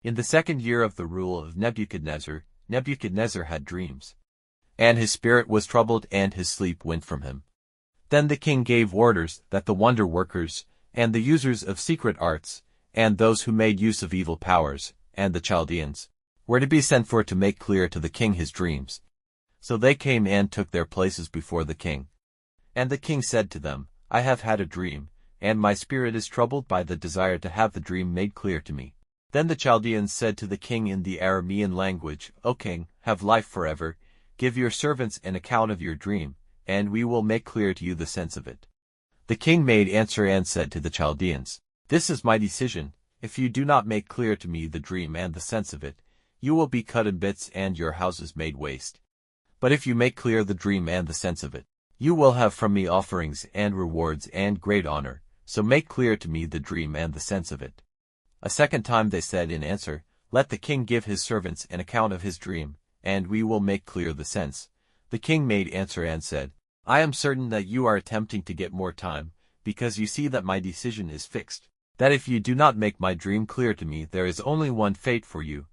In the 2nd year of the rule of Nebuchadnezzar, Nebuchadnezzar had dreams. And his spirit was troubled and his sleep went from him. Then the king gave orders that the wonder-workers, and the users of secret arts, and those who made use of evil powers, and the Chaldeans, were to be sent for to make clear to the king his dreams. So they came and took their places before the king. And the king said to them, I have had a dream, and my spirit is troubled by the desire to have the dream made clear to me. Then the Chaldeans said to the king in the Aramean language, O king, have life forever, give your servants an account of your dream, and we will make clear to you the sense of it. The king made answer and said to the Chaldeans, This is my decision, if you do not make clear to me the dream and the sense of it, you will be cut in bits and your houses made waste. But if you make clear the dream and the sense of it, you will have from me offerings and rewards and great honor, so make clear to me the dream and the sense of it. A second time they said in answer, Let the king give his servants an account of his dream, and we will make clear the sense. The king made answer and said, I am certain that you are attempting to get more time, because you see that my decision is fixed, that if you do not make my dream clear to me there is only one fate for you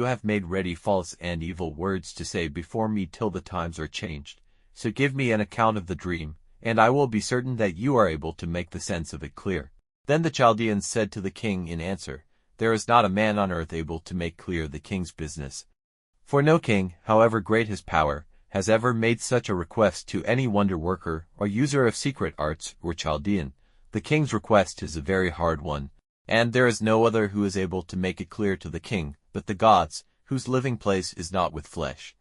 have made ready false and evil words to say before me till the times are changed. So give me an account of the dream, and I will be certain that you are able to make the sense of it clear. Then the Chaldeans said to the king in answer, There is not a man on earth able to make clear the king's business. For no king, however great his power, has ever made such a request to any wonder-worker or user of secret arts or Chaldean. The king's request is a very hard one, and there is no other who is able to make it clear to the king, but the gods, whose living place is not with flesh.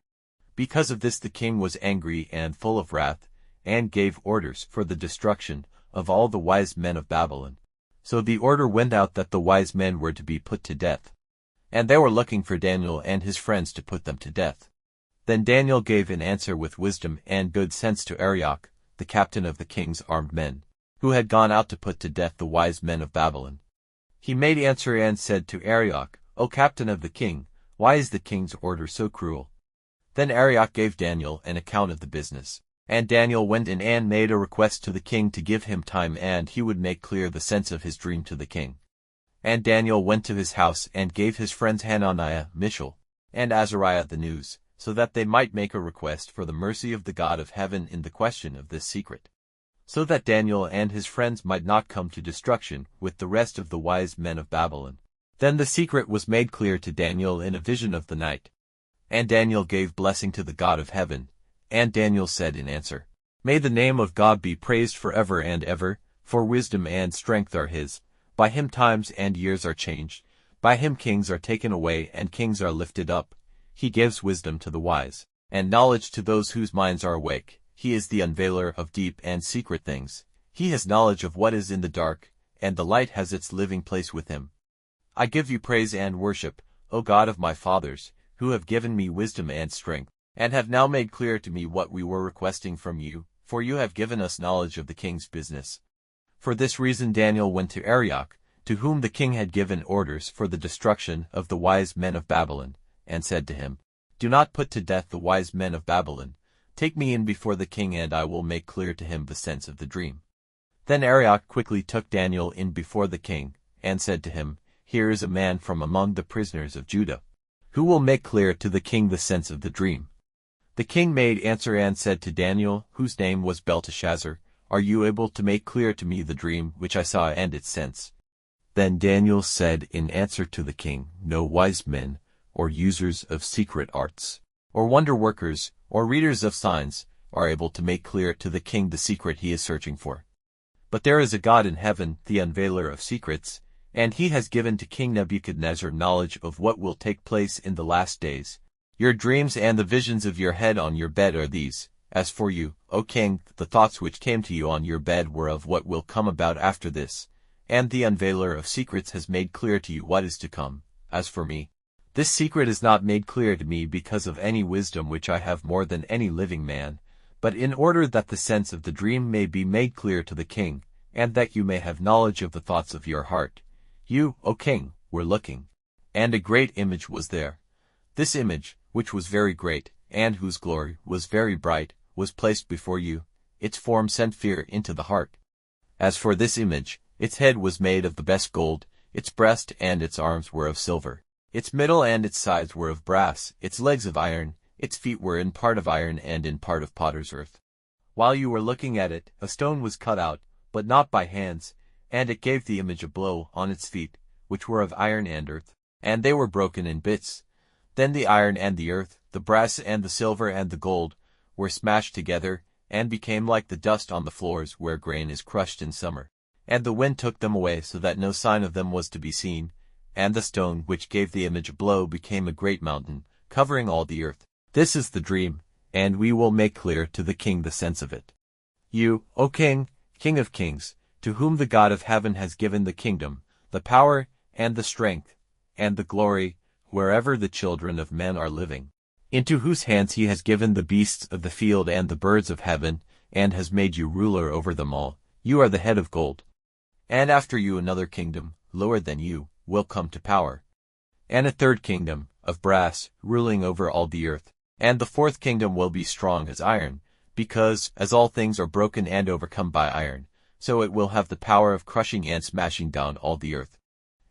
Because of this the king was angry and full of wrath, and gave orders for the destruction of all the wise men of Babylon. So the order went out that the wise men were to be put to death. And they were looking for Daniel and his friends to put them to death. Then Daniel gave an answer with wisdom and good sense to Arioch, the captain of the king's armed men, who had gone out to put to death the wise men of Babylon. He made answer and said to Arioch, O captain of the king, why is the king's order so cruel? Then Arioch gave Daniel an account of the business. And Daniel went in and made a request to the king to give him time and he would make clear the sense of his dream to the king. And Daniel went to his house and gave his friends Hananiah, Mishael, and Azariah the news, so that they might make a request for the mercy of the God of heaven in the question of this secret, so that Daniel and his friends might not come to destruction with the rest of the wise men of Babylon. Then the secret was made clear to Daniel in a vision of the night. And Daniel gave blessing to the God of heaven. And Daniel said in answer, May the name of God be praised forever and ever, for wisdom and strength are his. By him times and years are changed. By him kings are taken away and kings are lifted up. He gives wisdom to the wise, and knowledge to those whose minds are awake. He is the unveiler of deep and secret things. He has knowledge of what is in the dark, and the light has its living place with him. I give you praise and worship, O God of my fathers, who have given me wisdom and strength, and have now made clear to me what we were requesting from you, for you have given us knowledge of the king's business. For this reason Daniel went to Arioch, to whom the king had given orders for the destruction of the wise men of Babylon, and said to him, Do not put to death the wise men of Babylon. Take me in before the king and I will make clear to him the sense of the dream. Then Arioch quickly took Daniel in before the king, and said to him, Here is a man from among the prisoners of Judah, who will make clear to the king the sense of the dream. The king made answer and said to Daniel, whose name was Belteshazzar, Are you able to make clear to me the dream which I saw and its sense? Then Daniel said in answer to the king, No wise men, or users of secret arts, or wonder-workers, or readers of signs, are able to make clear to the king the secret he is searching for. But there is a God in heaven, the unveiler of secrets, and he has given to King Nebuchadnezzar knowledge of what will take place in the last days. Your dreams and the visions of your head on your bed are these. As for you, O king, the thoughts which came to you on your bed were of what will come about after this, and the unveiler of secrets has made clear to you what is to come. As for me, this secret is not made clear to me because of any wisdom which I have more than any living man, but in order that the sense of the dream may be made clear to the king, and that you may have knowledge of the thoughts of your heart. You, O king, were looking, and a great image was there. This image, which was very great, and whose glory was very bright, was placed before you. Its form sent fear into the heart. As for this image, its head was made of the best gold, its breast and its arms were of silver, Its middle and its sides were of brass, its legs of iron, its feet were in part of iron and in part of potter's earth. While you were looking at it, a stone was cut out, but not by hands, and it gave the image a blow on its feet, which were of iron and earth, and they were broken in bits. Then the iron and the earth, the brass and the silver and the gold, were smashed together, and became like the dust on the floors where grain is crushed in summer. And the wind took them away so that no sign of them was to be seen, and the stone which gave the image a blow became a great mountain, covering all the earth. This is the dream, and we will make clear to the king the sense of it. You, O king, King of kings, to whom the God of heaven has given the kingdom, the power, and the strength, and the glory, wherever the children of men are living, into whose hands he has given the beasts of the field and the birds of heaven, and has made you ruler over them all. You are the head of gold. And after you another kingdom, lower than you, will come to power. And a third kingdom, of brass, ruling over all the earth. And the fourth kingdom will be strong as iron, because, as all things are broken and overcome by iron, so it will have the power of crushing and smashing down all the earth.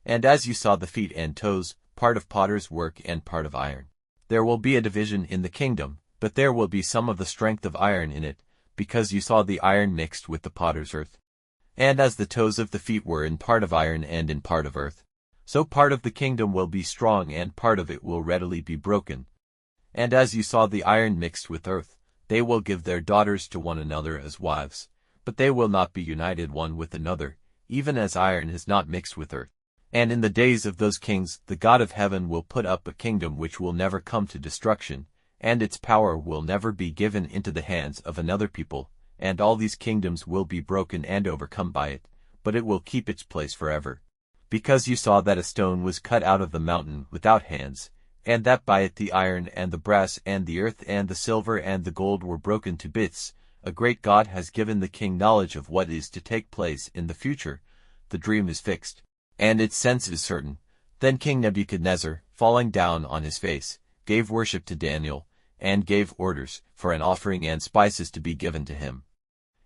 And as you saw the feet and toes, part of potter's work and part of iron, there will be a division in the kingdom, but there will be some of the strength of iron in it, because you saw the iron mixed with the potter's earth. And as the toes of the feet were in part of iron and in part of earth, so part of the kingdom will be strong and part of it will readily be broken. And as you saw the iron mixed with earth, they will give their daughters to one another as wives, but they will not be united one with another, even as iron is not mixed with earth. And in the days of those kings the God of heaven will put up a kingdom which will never come to destruction, and its power will never be given into the hands of another people, and all these kingdoms will be broken and overcome by it, but it will keep its place forever. Because you saw that a stone was cut out of the mountain without hands, and that by it the iron and the brass and the earth and the silver and the gold were broken to bits, a great God has given the king knowledge of what is to take place in the future. The dream is fixed, and its sense is certain. Then King Nebuchadnezzar, falling down on his face, gave worship to Daniel, and gave orders for an offering and spices to be given to him.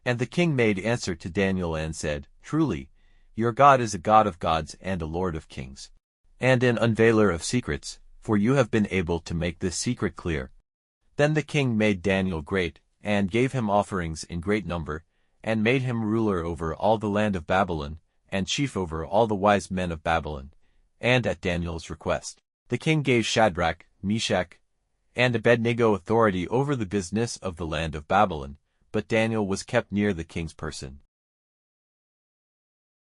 And the king made answer to Daniel and said, Truly, your God is a God of gods and a Lord of kings, and an unveiler of secrets, for you have been able to make this secret clear. Then the king made Daniel great, and gave him offerings in great number, and made him ruler over all the land of Babylon, and chief over all the wise men of Babylon. And at Daniel's request, the king gave Shadrach, Meshach, and Abednego authority over the business of the land of Babylon, but Daniel was kept near the king's person.